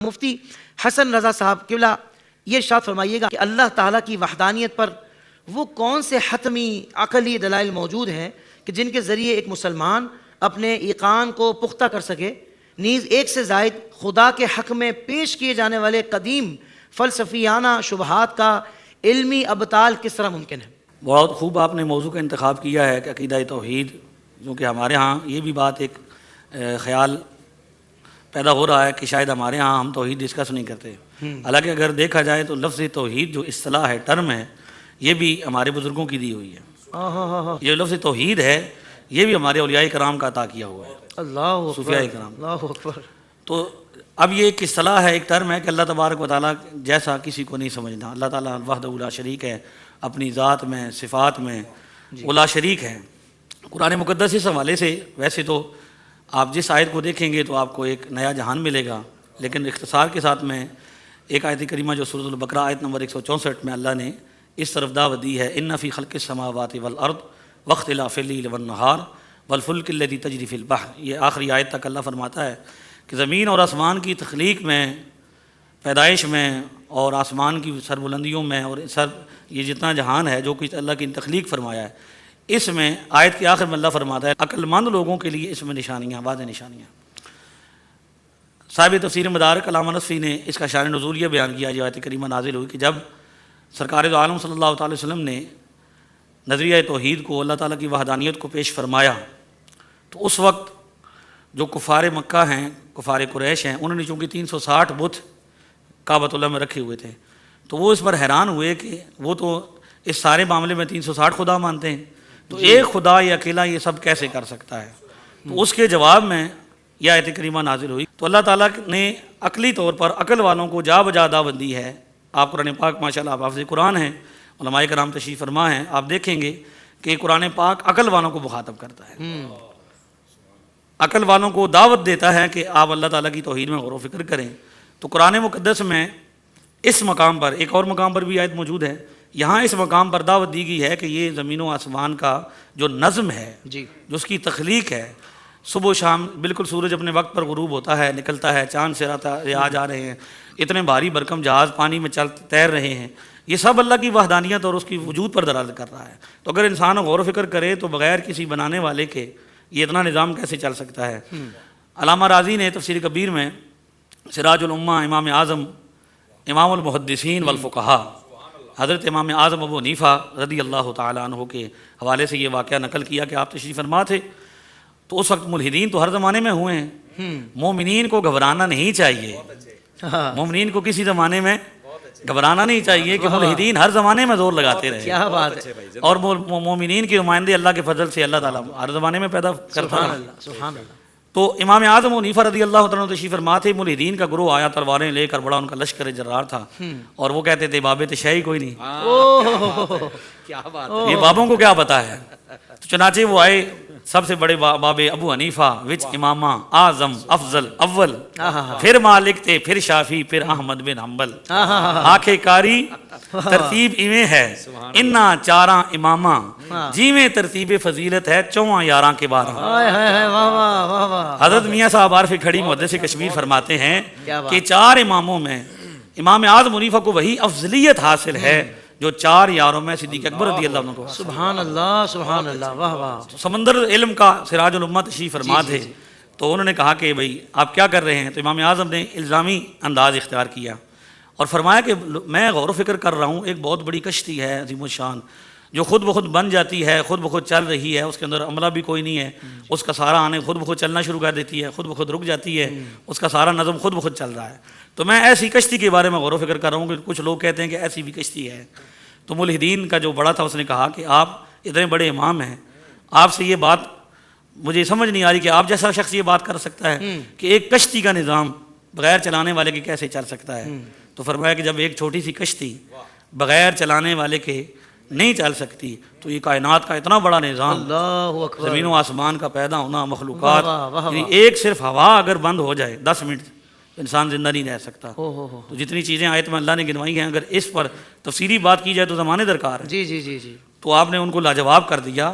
مفتی حسن رضا صاحب قبلہ یہ ارشاد فرمائیے گا کہ اللہ تعالیٰ کی وحدانیت پر وہ کون سے حتمی عقلی دلائل موجود ہیں کہ جن کے ذریعے ایک مسلمان اپنے ایقان کو پختہ کر سکے، نیز ایک سے زائد خدا کے حق میں پیش کیے جانے والے قدیم فلسفیانہ شبہات کا علمی ابطال کس طرح ممکن ہے؟ بہت خوب آپ نے موضوع کا انتخاب کیا ہے کہ عقیدہ توحید، کیونکہ ہمارے ہاں یہ بھی بات ایک خیال پیدا ہو رہا ہے کہ شاید ہمارے ہاں ہم توحید ڈسکس نہیں کرتے، حالانکہ اگر دیکھا جائے تو لفظ توحید جو اصطلاح ہے، ٹرم ہے، یہ بھی ہمارے بزرگوں کی دی ہوئی ہے۔ یہ لفظ توحید ہے، یہ بھی ہمارے اولیاء کرام کا عطا کیا ہوا ہے، اللہ صوفیاء کرام۔ اللہ اکبر۔ تو اب یہ ایک اصطلاح ہے، ایک ٹرم ہے کہ اللہ تبارک و تعالیٰ جیسا کسی کو نہیں سمجھنا۔ اللہ تعالیٰ وحدہ لا شریک ہے، اپنی ذات میں، صفات میں وہ لا شریک ہے۔ قرآن مقدس اس حوالے سے ویسے تو آپ جس آیت کو دیکھیں گے تو آپ کو ایک نیا جہان ملے گا، لیکن اختصار کے ساتھ میں ایک آیت کریمہ جو سورۃ البقرہ آیت نمبر 164 میں اللہ نے اس طرف دعوت دی ہے، ان فی خلق السماوات والارض واختلاف اللیل والنہار والفلک التی تجری فی البحر۔ یہ آخری آیت تک اللہ فرماتا ہے کہ زمین اور آسمان کی تخلیق میں، پیدائش میں، اور آسمان کی سربلندیوں میں، اور یہ جتنا جہان ہے جو کچھ اللہ کی تخلیق فرمایا ہے، اس میں آیت کے آخر میں اللہ فرماتا ہے عقل مند لوگوں کے لیے اس میں نشانیاں، واضح نشانیاں۔ صاحب تفسیر مدارک علامہ نصفی نے اس کا شان نزول یہ بیان کیا جو آیت کریمہ نازل ہوئی کہ جب سرکار دو عالم صلی اللہ تعالی وسلم نے نظریہ توحید کو، اللہ تعالیٰ کی وحدانیت کو پیش فرمایا، تو اس وقت جو کفار مکہ ہیں، کفار قریش ہیں، انہوں نے چونکہ 360 بت کعبۃ اللہ میں رکھے ہوئے تھے، تو وہ اس پر حیران ہوئے کہ وہ تو اس سارے معاملے میں 360 خدا مانتے ہیں، تو ایک خدا یہ اکیلا یہ سب کیسے کر سکتا ہے؟ تو اس کے جواب میں یہ آیت کریمہ نازل ہوئی۔ تو اللہ تعالیٰ نے عقلی طور پر عقل والوں کو جا بجا دعوت دی ہے۔ آپ قرآن پاک ماشاءاللہ آپ حافظ قرآن ہیں، علماء کرام تشریف فرما ہیں، آپ دیکھیں گے کہ قرآن پاک عقل والوں کو مخاطب کرتا ہے، عقل والوں کو دعوت دیتا ہے کہ آپ اللہ تعالیٰ کی توحید میں غور و فکر کریں۔ تو قرآن مقدس میں اس مقام پر، ایک اور مقام پر بھی آیت موجود ہے، یہاں اس مقام پر دعوت دی گئی ہے کہ یہ زمین و آسمان کا جو نظم ہے، جو اس کی تخلیق ہے، صبح و شام بالکل سورج اپنے وقت پر غروب ہوتا ہے، نکلتا ہے، چاند سے رات آ جا رہے ہیں، اتنے بھاری بھرکم جہاز پانی میں تیر رہے ہیں، یہ سب اللہ کی وحدانیت اور اس کی وجود پر دلالت کر رہا ہے۔ تو اگر انسان غور و فکر کرے تو بغیر کسی بنانے والے کے یہ اتنا نظام کیسے چل سکتا ہے؟ علامہ راضی نے تفسیر کبیر میں سراج الامہ، امام اعظم، امام المحدثین والفقہاء، حضرت امام اعظم ابو حنیفہ رضی اللہ تعالیٰ عنہ کے حوالے سے یہ واقعہ نقل کیا کہ آپ تشریف فرما تھے، تو اس وقت ملحدین تو ہر زمانے میں ہوئے ہیں، مومنین کو گھبرانا نہیں چاہیے، مومنین کو کسی زمانے میں گھبرانا نہیں چاہیے کہ ملحدین ہر زمانے میں زور لگاتے رہے، کیا بات ہے، اور مومنین کی نمائندے اللہ کے فضل سے اللہ تعالیٰ ہر زمانے میں پیدا کرتا ہے۔ سبحان اللہ۔ تو امام اعظم حنیفہ رضی اللہ تعالیٰ عنہ تشریف فرما تھے، ملحدین کا گروہ آیا تلواریں لے کر، بڑا ان کا لشکر جرار تھا، اور وہ کہتے تھے بابے تو شے کوئی نہیں، کیا بات یہ بابوں کو کیا پتا ہے؟ تو چنانچہ وہ آئے، سب سے بڑے باب ابو حنیفہ وچ امامہ اعظم افضل اول، پھر مالک تھے، پھر شافی، پھر احمد بن حنبل، آنکھیں کاری ترتیب ایویں ہے، انا چاراں امامہ جیویں ترتیب فضیلت ہے 14 11 کے 12۔ حضرت میاں صاحب عارف کھڑی محدث کشمیر فرماتے ہیں کہ 4 اماموں میں امام اعظم حنیفہ کو وہی افضلیت حاصل ہے جو 4 یاروں میں صدیق اکبر رضی اللہ عنہ کو۔ سبحان اللہ، سبحان اللہ، واہ واہ۔ سمندر علم کا سراج الامہ تشریف فرما تھے، تو انہوں نے کہا کہ بھئی آپ کیا کر رہے ہیں؟ تو امام اعظم نے الزامی انداز اختیار کیا اور فرمایا کہ میں غور و فکر کر رہا ہوں، ایک بہت بڑی کشتی ہے عظیم الشان جو خود بخود بن جاتی ہے، خود بخود چل رہی ہے، اس کے اندر عملہ بھی کوئی نہیں ہے، اس کا سارا آنے خود بخود چلنا شروع کر دیتی ہے، خود بخود رک جاتی ہے، اس کا سارا نظم خود بخود چل رہا ہے۔ تو میں ایسی کشتی کے بارے میں غور و فکر کر رہا ہوں کہ کچھ لوگ کہتے ہیں کہ ایسی بھی کشتی ہے۔ تو ملحدین کا جو بڑا تھا اس نے کہا کہ آپ اتنے بڑے امام ہیں، آپ سے یہ بات مجھے سمجھ نہیں آ رہی کہ آپ جیسا شخص یہ بات کر سکتا ہے کہ ایک کشتی کا نظام بغیر چلانے والے کے کیسے چل سکتا ہے؟ تو فرمایا کہ جب ایک چھوٹی سی کشتی بغیر چلانے والے کے نہیں چل سکتی تو یہ کائنات کا اتنا بڑا نظام، زمین و آسمان کا پیدا ہونا، مخلوقات، یعنی ایک صرف ہوا اگر بند ہو جائے 10 منٹ انسان زندہ نہیں رہ سکتا۔ تو جتنی چیزیں آیت میں اللہ نے گنوائی ہیں، اگر اس پر تفصیلی بات کی جائے تو زمانے درکار ہے۔ جی جی جی جی۔ تو آپ نے ان کو لاجواب کر دیا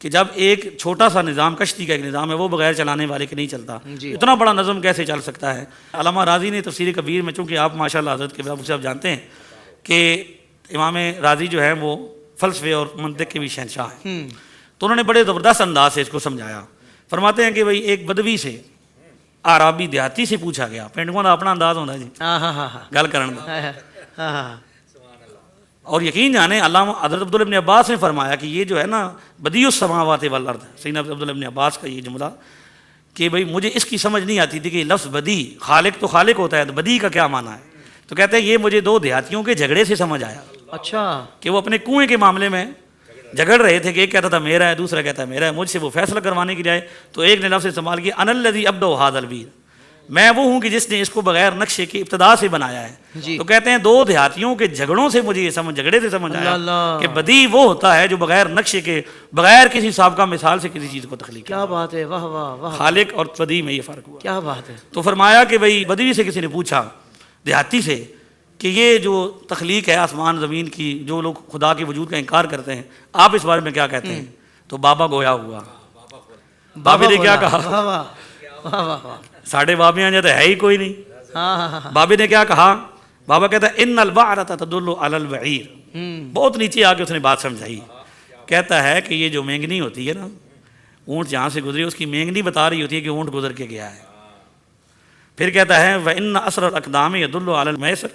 کہ جب ایک چھوٹا سا نظام، کشتی کا ایک نظام ہے، وہ بغیر چلانے والے کے نہیں چلتا، جی، اتنا بڑا نظم کیسے چل سکتا ہے؟ علامہ راضی نے تفسیر کبیر میں، چونکہ آپ ماشاء اللہ حضرت کے صاحب جانتے ہیں کہ امام راضی جو ہیں وہ فلسفے اور منطق کے بھی شہنشاہ ہیں، تو انہوں نے بڑے زبردست انداز سے اس کو سمجھایا. فرماتے ہیں کہ بھائی ایک بدوی سے، عربی دیہاتی سے پوچھا گیا، پینڈگوں کا اپنا انداز ہوتا ہے جی گل کرن دا، اور یقین جانے علامہ حضرت عبداللہ ابن عباس نے فرمایا کہ یہ جو ہے نا بدیع السماوات والارض، سیدنا عبداللہ ابن عباس کا یہ جملہ، کہ بھئی مجھے اس کی سمجھ نہیں آتی تھی کہ یہ لفظ بدیع، خالق تو خالق ہوتا ہے، تو بدیع کا کیا معنی ہے؟ تو کہتے ہیں یہ مجھے دو دیہاتیوں کے جھگڑے سے سمجھ آیا. اچھا، کہ وہ اپنے کنویں کے معاملے میں جھگڑ رہے تھے کہ ایک کہتا تھا میرا ہے، دوسرا کہتا ہے میرا ہے، مجھ سے وہ فیصلہ کروانے کی جائے تو ایک نے لفظ استعمال کیا انا الذی ابدع ھذا البیر، میں وہ ہوں کہ جس نے اس کو بغیر نقشے کے ابتدا سے بنایا ہے. جی. تو کہتے ہیں دو دیہاتیوں کے جھگڑوں سے مجھے یہ جھگڑے سے سمجھ آیا اللہ کہ بدیع وہ ہوتا ہے جو بغیر نقشے کے، بغیر کسی سابقہ مثال سے کسی چیز کو تخلیق کیا بات ہے، واہ واہ واہ، خالق اور بدیع میں یہ فرق ہوا. کیا بات ہے. تو فرمایا کہ بھئی بدوی سے کسی نے پوچھا، دیہاتی سے، کہ یہ جو تخلیق ہے آسمان زمین کی، جو لوگ خدا کے وجود کا انکار کرتے ہیں، آپ اس بارے میں کیا کہتے ہیں؟ تو بابا گویا ہوا. بابے نے کیا کہا؟ ساڑھے بابیاں جو ہے ہی کوئی نہیں. بابے نے کیا کہا؟ بابا کہتا ہے ان البعرۃ تدل علی البعیر. بہت نیچے آ کے اس نے بات سمجھائی. کہتا ہے کہ یہ جو مینگنی ہوتی ہے نا، اونٹ جہاں سے گزری اس کی مینگنی بتا رہی ہوتی ہے کہ اونٹ گزر کے گیا ہے. پھر کہتا ہے وَإِنَّ أَثْرَ الْأَقْدَامِ يَدُلُّ عَلَى الْمَيْسَرِ،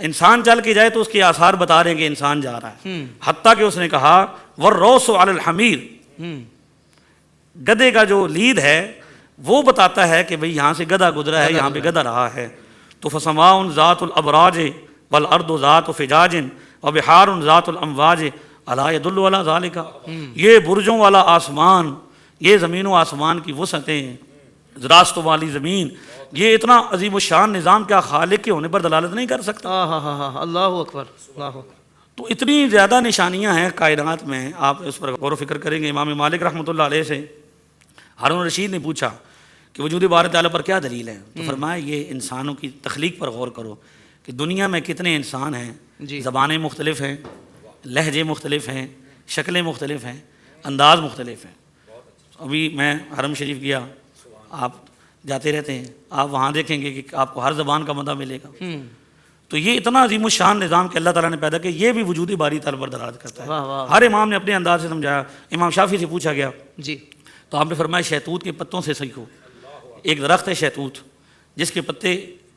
انسان چل کے جائے تو اس کے آثار بتا رہے ہیں کہ انسان جا رہا ہے. حتیٰ کہ اس نے کہا وَالرَّوْسُ عَلَى الْحَمِيرِ، گدھے کا جو لید ہے وہ بتاتا ہے کہ بھئی یہاں سے گدھا گزرا ہے، یہاں پہ گدھا رہا ہے. تو فَسَمَاءٌ ذَاتُ الْأَبْرَاجِ وَالْأَرْضُ ذَاتُ فِجَاجٍ وَبِحَارٌ ذَاتُ الْأَمْوَاجِ أَلَا يَدُلُّ عَلَى ذَلِكَ، یہ برجوں والا آسمان، یہ زمین و آسمان کی وسعتیں، راستوں والی زمین، یہ اتنا عظیم الشان نظام کیا خالق کے ہونے پر دلالت نہیں کر سکتا؟ اللہ اکبر، اللہ اکبر. تو اتنی زیادہ نشانیاں ہیں کائنات میں، آپ اس پر غور و فکر کریں گے. امام مالک رحمۃ اللہ علیہ سے ہارون رشید نے پوچھا کہ وجود باری تعالیٰ پر کیا دلیل ہے؟ تو فرمایا یہ انسانوں کی تخلیق پر غور کرو کہ دنیا میں کتنے انسان ہیں، زبانیں مختلف ہیں، لہجے مختلف ہیں، شکلیں مختلف ہیں، انداز مختلف ہیں. ابھی میں حرم شریف گیا، آپ جاتے رہتے ہیں، آپ وہاں دیکھیں گے کہ آپ کو ہر زبان کا مدعا ملے گا. تو یہ اتنا عظیم الشان نظام کہ اللہ تعالیٰ نے پیدا کیا، یہ بھی وجود باری تعالیٰ پر دلالت کرتا ہے. ہر امام نے اپنے انداز سے سمجھایا. امام شافعی سے پوچھا گیا جی، تو آپ نے فرمایا شہتوت کے پتوں سے سیکھو. ایک درخت ہے شہتوت، جس کے پتے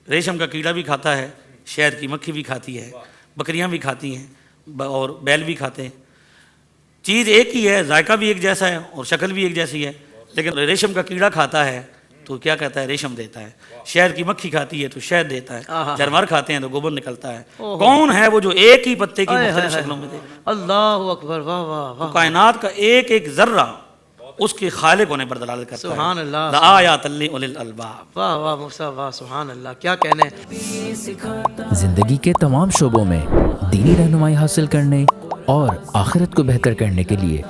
ریشم کا کیڑا بھی کھاتا ہے، شہد کی مکھی بھی کھاتی ہے، بکریاں بھی کھاتی ہیں اور بیل بھی کھاتے ہیں. چیز ایک ہی ہے، ذائقہ بھی ایک جیسا ہے اور شکل بھی ایک جیسی ہے، لیکن ریشم کا کیڑا کھاتا ہے تو کیا کہتا ہے؟ ریشم دیتا ہے. شہد کی مکھی کھاتی ہے تو شہد دیتا ہے. جانور کھاتے ہیں تو گوبر نکلتا ہے. کون ہے وہ جو ایک ہی پتے کی مختلف شکلوں میں دے؟ اللہ اکبر، واہ واہ واہ. کائنات کا ایک ایک ذرہ اس کے خالق ہونے پر دلالت کرتا ہے. سبحان اللہ، لآیات لأولی الألباب. واہ واہ موسیٰ، واہ سبحان اللہ، کیا کہنے. زندگی کے تمام شعبوں میں دینی رہنمائی حاصل کرنے اور آخرت کو بہتر کرنے کے لیے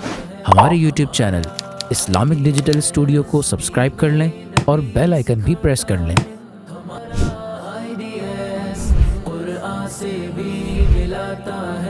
ہمارے YouTube channel Islamic digital studio کو سبسکرائب کر لیں اور بیل آئیکن بھی پریس کر لیں. قرآن سے بھی ملاتا ہے